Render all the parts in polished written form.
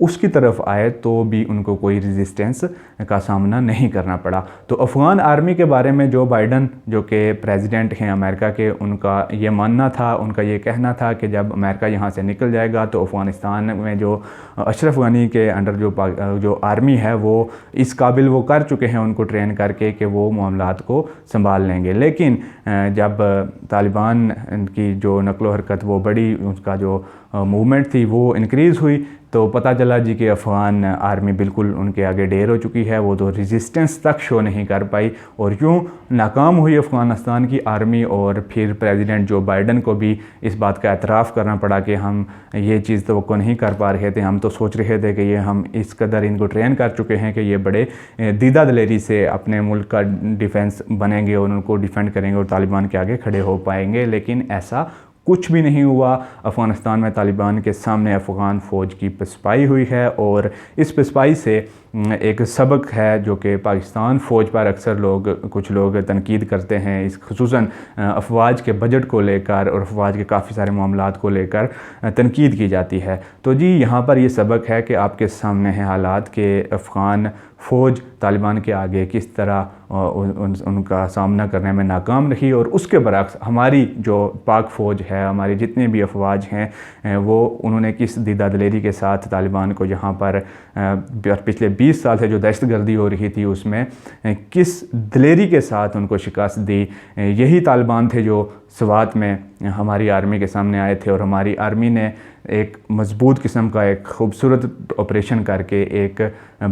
اس کی طرف آئے تو بھی ان کو کوئی ریزسٹنس کا سامنا نہیں کرنا پڑا۔ تو افغان آرمی کے بارے میں جو بائیڈن جو کہ پریزیڈنٹ ہیں امریکہ کے، ان کا یہ ماننا تھا، ان کا یہ کہنا تھا کہ جب امریکہ یہاں سے نکل جائے گا تو افغانستان میں جو اشرف غنی کے انڈر جو آرمی ہے وہ اس قابل وہ کر چکے ہیں ان کو ٹرین کر کے کہ وہ معاملات کو سنبھال لیں گے۔ لیکن جب طالبان کی جو نقل و حرکت وہ بڑی، اس کا جو موومنٹ تھی وہ انکریز ہوئی، تو پتہ چلا جی کہ افغان آرمی بالکل ان کے آگے ڈھیر ہو چکی ہے، وہ تو ریزسٹنس تک شو نہیں کر پائی اور یوں ناکام ہوئی افغانستان کی آرمی۔ اور پھر پریزیڈنٹ جو بائیڈن کو بھی اس بات کا اعتراف کرنا پڑا کہ ہم یہ چیز توقع نہیں کر پا رہے تھے، ہم تو سوچ رہے تھے کہ یہ ہم اس قدر ان کو ٹرین کر چکے ہیں کہ یہ بڑے دیدہ دلیری سے اپنے ملک کا ڈیفنس بنیں گے اور ان کو ڈیفینڈ کریں گے اور طالبان کے آگے کھڑے ہو پائیں گے، لیکن ایسا کچھ بھی نہیں ہوا۔ افغانستان میں طالبان کے سامنے افغان فوج کی پسپائی ہوئی ہے اور اس پسپائی سے ایک سبق ہے جو کہ پاکستان فوج پر اکثر کچھ لوگ تنقید کرتے ہیں، اس خصوصاً افواج کے بجٹ کو لے کر اور افواج کے کافی سارے معاملات کو لے کر تنقید کی جاتی ہے۔ تو جی یہاں پر یہ سبق ہے کہ آپ کے سامنے ہیں حالات کہ افغان فوج طالبان کے آگے کس طرح ان کا سامنا کرنے میں ناکام رہی، اور اس کے برعکس ہماری جو پاک فوج ہے، ہماری جتنے بھی افواج ہیں، وہ انہوں نے کس دیدہ دلیری کے ساتھ طالبان کو یہاں پر پچھلے 20 سال سے جو دہشت گردی ہو رہی تھی اس میں کس دلیری کے ساتھ ان کو شکست دی۔ یہی طالبان تھے جو سوات میں ہماری آرمی کے سامنے آئے تھے اور ہماری آرمی نے ایک مضبوط قسم کا ایک خوبصورت آپریشن کر کے ایک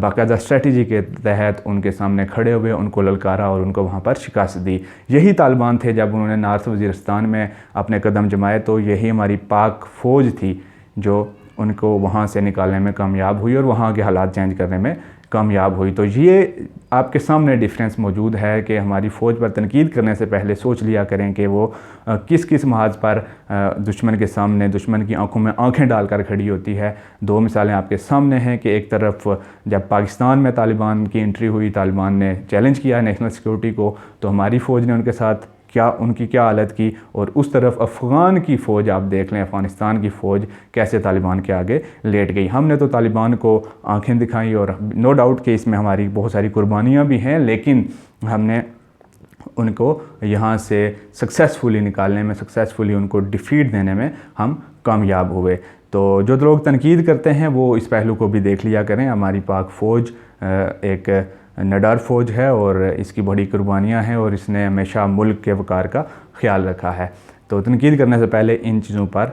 باقاعدہ اسٹریٹجی کے تحت ان کے سامنے کھڑے ہوئے، ان کو للکارا اور ان کو وہاں پر شکست دی۔ یہی طالبان تھے جب انہوں نے نارتھ وزیرستان میں اپنے قدم جمائے تو یہی ہماری پاک فوج تھی جو ان کو وہاں سے نکالنے میں کامیاب ہوئی اور وہاں کے حالات چینج کرنے میں کامیاب ہوئی۔ تو یہ آپ کے سامنے ڈیفرنس موجود ہے کہ ہماری فوج پر تنقید کرنے سے پہلے سوچ لیا کریں کہ وہ کس محاذ پر دشمن کے سامنے، دشمن کی آنکھوں میں آنکھیں ڈال کر کھڑی ہوتی ہے۔ دو مثالیں آپ کے سامنے ہیں کہ ایک طرف جب پاکستان میں طالبان کی انٹری ہوئی، طالبان نے چیلنج کیا نیشنل سیکیورٹی کو، تو ہماری فوج نے ان کے ساتھ ان کی کیا حالت کی، اور اس طرف افغان کی فوج آپ دیکھ لیں، افغانستان کی فوج کیسے طالبان کے آگے لیٹ گئی۔ ہم نے تو طالبان کو آنکھیں دکھائیں اور نو ڈاؤٹ کہ اس میں ہماری بہت ساری قربانیاں بھی ہیں، لیکن ہم نے ان کو یہاں سے سکسیسفلی نکالنے میں، سکسیسفلی ان کو ڈیفیٹ دینے میں ہم کامیاب ہوئے۔ تو جو لوگ تنقید کرتے ہیں وہ اس پہلو کو بھی دیکھ لیا کریں، ہماری پاک فوج ایک نڈر فوج ہے اور اس کی بڑی قربانیاں ہیں اور اس نے ہمیشہ ملک کے وقار کا خیال رکھا ہے۔ تو تنقید کرنے سے پہلے ان چیزوں پر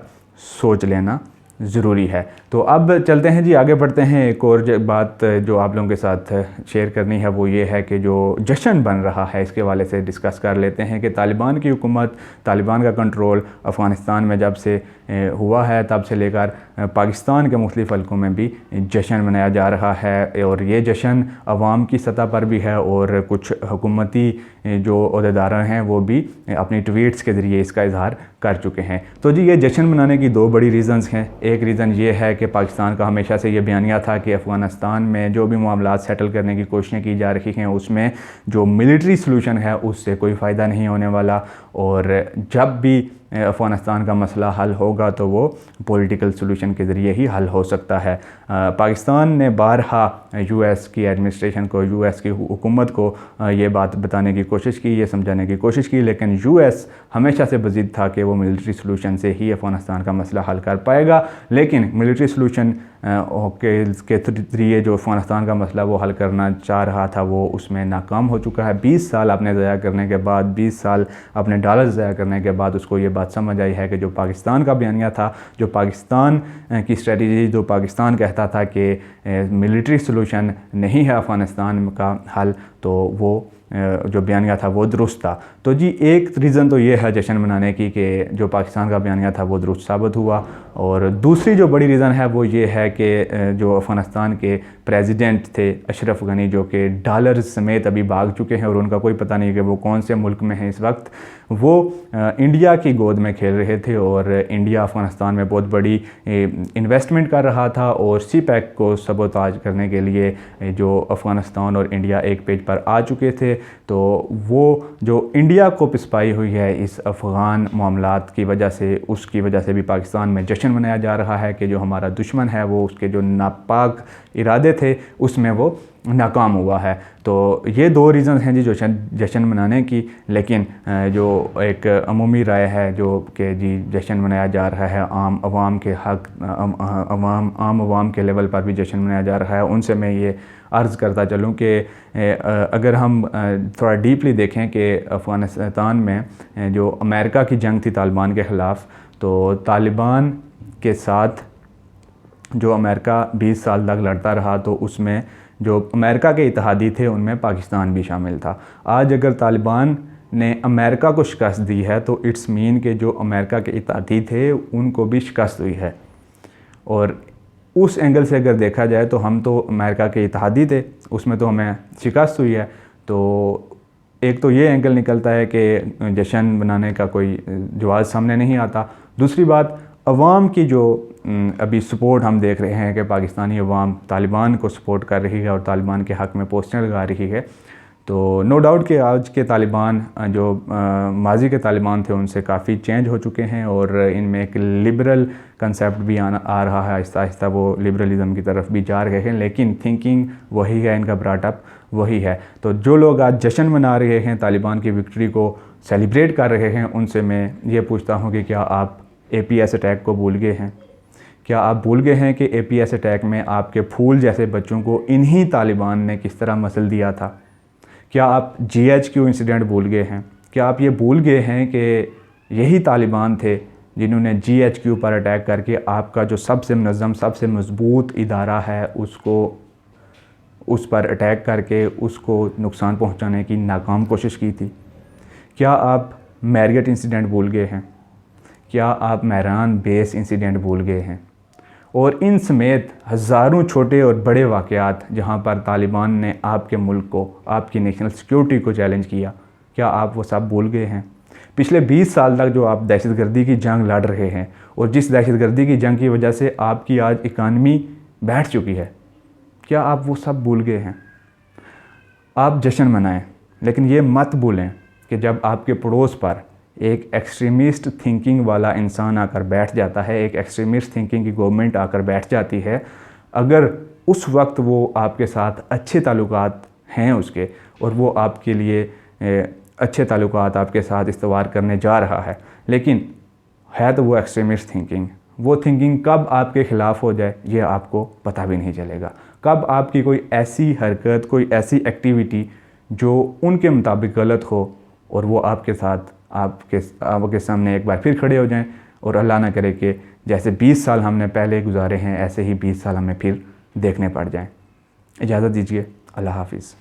سوچ لینا ضروری ہے۔ تو اب چلتے ہیں جی، آگے بڑھتے ہیں۔ ایک اور بات جو آپ لوگوں کے ساتھ شیئر کرنی ہے وہ یہ ہے کہ جو جشن بن رہا ہے اس کے حوالے سے ڈسکس کر لیتے ہیں کہ طالبان کی حکومت، طالبان کا کنٹرول افغانستان میں جب سے ہوا ہے تب سے لے کر پاکستان کے مختلف حلقوں میں بھی جشن منایا جا رہا ہے، اور یہ جشن عوام کی سطح پر بھی ہے اور کچھ حکومتی جو عہدیدار ہیں وہ بھی اپنی ٹویٹس کے ذریعے اس کا اظہار کر چکے ہیں۔ تو جی یہ جشن منانے کی دو بڑی ریزنز ہیں۔ ایک ریزن یہ ہے کہ پاکستان کا ہمیشہ سے یہ بیانیہ تھا کہ افغانستان میں جو بھی معاملات سیٹل کرنے کی کوششیں کی جا رہی ہیں اس میں جو ملٹری سلوشن ہے اس سے کوئی فائدہ نہیں ہونے والا، اور جب بھی افغانستان کا مسئلہ حل ہوگا تو وہ پولیٹیکل سلوشن کے ذریعے ہی حل ہو سکتا ہے۔ پاکستان نے بارہا یو ایس کی ایڈمنسٹریشن کو، یو ایس کی حکومت کو یہ بات بتانے کی کوشش کی، یہ سمجھانے کی کوشش کی، لیکن یو ایس ہمیشہ سے بضد تھا کہ وہ ملٹری سلوشن سے ہی افغانستان کا مسئلہ حل کر پائے گا، لیکن ملٹری سلوشن کے ذریعے جو افغانستان کا مسئلہ وہ حل کرنا چاہ رہا تھا وہ اس میں ناکام ہو چکا ہے۔ 20 سال اپنے ضائع کرنے کے بعد، 20 سال اپنے ڈالر ضائع کرنے کے بعد اس کو یہ بات سمجھ آئی ہے کہ جو پاکستان کا بیانیہ تھا، جو پاکستان کی اسٹریٹجی، جو پاکستان کہتا تھا کہ ملٹری سلوشن نہیں ہے افغانستان کا حل، تو وہ جو بیانیہ تھا وہ درست تھا۔ تو جی ایک ریزن تو یہ ہے جشن منانے کی کہ جو پاکستان کا بیانیہ تھا وہ درست ثابت ہوا، اور دوسری جو بڑی ریزن ہے وہ یہ ہے کہ جو افغانستان کے پریزیڈنٹ تھے اشرف غنی، جو کہ ڈالر سمیت ابھی بھاگ چکے ہیں اور ان کا کوئی پتہ نہیں کہ وہ کون سے ملک میں ہیں اس وقت، وہ انڈیا کی گود میں کھیل رہے تھے اور انڈیا افغانستان میں بہت بڑی انویسٹمنٹ کر رہا تھا، اور سی پیک کو سبوتاج کرنے کے لیے جو افغانستان اور انڈیا ایک پیج پر آ چکے تھے، تو وہ جو انڈیا کو پسپائی ہوئی ہے اس افغان معاملات کی وجہ سے، اس کی وجہ سے بھی پاکستان میں جشن منایا جا رہا ہے کہ جو ہمارا دشمن ہے وہ اس کے جو ناپاک ارادے تھے اس میں وہ ناکام ہوا ہے۔ تو یہ دو ریزنز ہیں جی جشن منانے کی، لیکن جو ایک عمومی رائے ہے جو کہ جی جشن منایا جا رہا ہے، عام عوام کے حق عام عوام کے لیول پر بھی جشن منایا جا رہا ہے، ان سے میں یہ عرض کرتا چلوں کہ اگر ہم تھوڑا ڈیپلی دیکھیں کہ افغانستان میں جو امریکہ کی جنگ تھی طالبان کے خلاف، تو طالبان کے ساتھ جو امریکہ 20 سال تک لڑتا رہا، تو اس میں جو امریکہ کے اتحادی تھے ان میں پاکستان بھی شامل تھا۔ آج اگر طالبان نے امریکہ کو شکست دی ہے تو اٹس مین کہ جو امریکہ کے اتحادی تھے ان کو بھی شکست ہوئی ہے، اور اس اینگل سے اگر دیکھا جائے تو ہم تو امریکہ کے اتحادی تھے، اس میں تو ہمیں شکست ہوئی ہے۔ تو ایک تو یہ اینگل نکلتا ہے کہ جشن منانے کا کوئی جواز سامنے نہیں آتا۔ دوسری بات، عوام کی جو ابھی سپورٹ ہم دیکھ رہے ہیں کہ پاکستانی عوام طالبان کو سپورٹ کر رہی ہے اور طالبان کے حق میں پوسٹر لگا رہی ہے، تو نو ڈاؤٹ کہ آج کے طالبان جو ماضی کے طالبان تھے ان سے کافی چینج ہو چکے ہیں، اور ان میں ایک لبرل کنسیپٹ بھی آ رہا ہے، آہستہ آہستہ وہ لبرلزم کی طرف بھی جا رہے ہیں، لیکن تھنکنگ وہی ہے، ان کا براٹ اپ وہی ہے۔ تو جو لوگ آج جشن منا رہے ہیں، طالبان کی وکٹری کو سیلیبریٹ کر رہے ہیں، ان سے میں یہ پوچھتا ہوں کہ کیا آپ اے پی ایس اٹیک کو بھول گئے ہیں؟ کیا آپ بھول گئے ہیں کہ اے پی ایس اٹیک میں آپ کے پھول جیسے بچوں کو انہی طالبان نے کس طرح مسل دیا تھا؟ کیا آپ جی ایچ کیو انسیڈنٹ بھول گئے ہیں؟ کیا آپ یہ بھول گئے ہیں کہ یہی طالبان تھے جنہوں نے جی ایچ کیو پر اٹیک کر کے آپ کا جو سب سے منظم، سب سے مضبوط ادارہ ہے اس پر اٹیک کر کے اس کو نقصان پہنچانے کی ناکام کوشش کی تھی؟ کیا آپ میریٹ انسیڈنٹ بھول گئے ہیں؟ کیا آپ مہران بیس انسیڈنٹ بھول گئے ہیں؟ اور ان سمیت ہزاروں چھوٹے اور بڑے واقعات جہاں پر طالبان نے آپ کے ملک کو، آپ کی نیشنل سیکیورٹی کو چیلنج کیا، کیا آپ وہ سب بھول گئے ہیں؟ پچھلے 20 سال تک جو آپ دہشت گردی کی جنگ لڑ رہے ہیں، اور جس دہشت گردی کی جنگ کی وجہ سے آپ کی آج اکانومی بیٹھ چکی ہے، کیا آپ وہ سب بھول گئے ہیں؟ آپ جشن منائیں، لیکن یہ مت بھولیں کہ جب آپ کے پڑوس پر ایک ایکسٹریمسٹ تھنکنگ والا انسان آ کر بیٹھ جاتا ہے، ایک ایکسٹریمسٹ تھنکنگ کی گورنمنٹ آ کر بیٹھ جاتی ہے، اگر اس وقت وہ آپ کے ساتھ اچھے تعلقات ہیں اس کے، اور وہ آپ کے لیے اچھے تعلقات آپ کے ساتھ استوار کرنے جا رہا ہے، لیکن ہے تو وہ ایکسٹریمسٹ تھنکنگ، وہ تھنکنگ کب آپ کے خلاف ہو جائے یہ آپ کو پتہ بھی نہیں چلے گا۔ کب آپ کی کوئی ایسی حرکت، کوئی ایسی ایکٹیویٹی جو ان کے مطابق غلط ہو، اور وہ آپ کے ساتھ آپ کے سامنے ایک بار پھر کھڑے ہو جائیں، اور اللہ نہ کرے کہ جیسے 20 سال ہم نے پہلے گزارے ہیں ایسے ہی 20 سال ہمیں پھر دیکھنے پڑ جائیں۔ اجازت دیجیے، اللہ حافظ۔